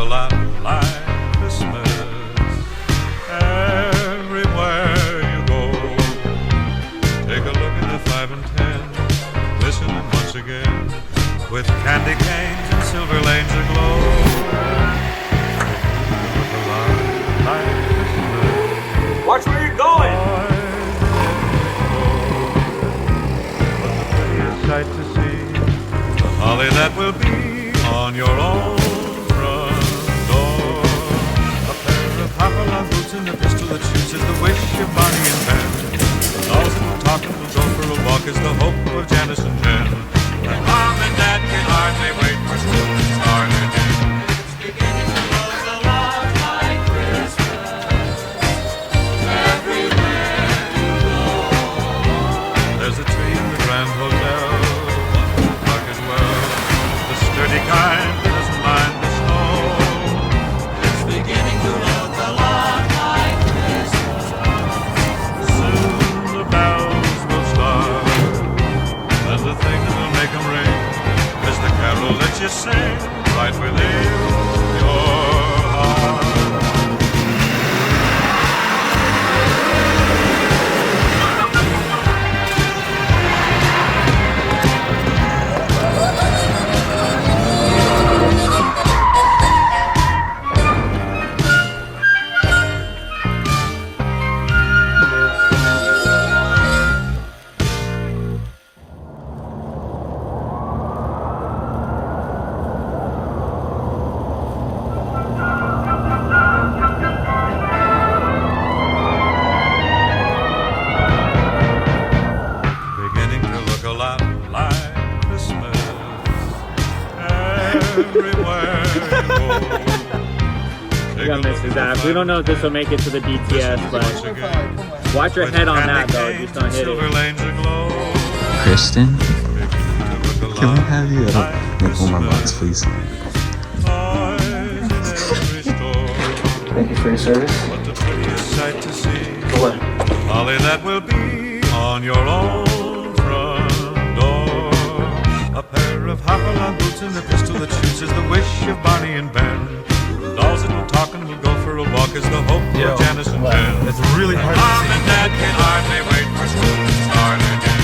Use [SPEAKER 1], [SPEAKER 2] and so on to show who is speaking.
[SPEAKER 1] a lot like Christmas everywhere you go. Take a look at the 5 and 10, glistening once again, with candy canes and silver lanes aglow. Look a lot like Christmas.
[SPEAKER 2] Watch where you're going!
[SPEAKER 1] But the prettiest sight to see, the holly that will be on your own front door. A pair of hop-along boots and a pistol that shoots is the wish of Bonnie and Ben. The dolls that will talk and will go for a walk is the hope of Janice and Jen. And Mom and Dad can hardly wait for school to start again. It's beginning to look a lot like Christmas everywhere you go. There's a tree in the Grand Hotel, one in the park as well, the sturdy kind that doesn't mind the snow. It's beginning to look a lot like Christmas. Soon the bells will start, and the thing that will make them ring is the carol that you sing right within your heart. Beginning to look a lot like Christmas everywhere you go.
[SPEAKER 3] We got Mr. Zach. We don't know if this will make it to the BTS, but watch your head on that though. Just don't hit it.
[SPEAKER 4] Kristen, can we have you make one more box, please?
[SPEAKER 5] Thank you for your service.
[SPEAKER 1] What the prettiest sight to see,
[SPEAKER 5] What?
[SPEAKER 1] holly that will be on your own front door. A pair of hop-along boots and a pistol that shoots is the wish of Bonnie and Ben. Dolls that will talk and will go for a walk is the hope of Janice and Ben.
[SPEAKER 6] It's really hard
[SPEAKER 1] Mom
[SPEAKER 6] to
[SPEAKER 1] and Dad can hardly wait for school to start again.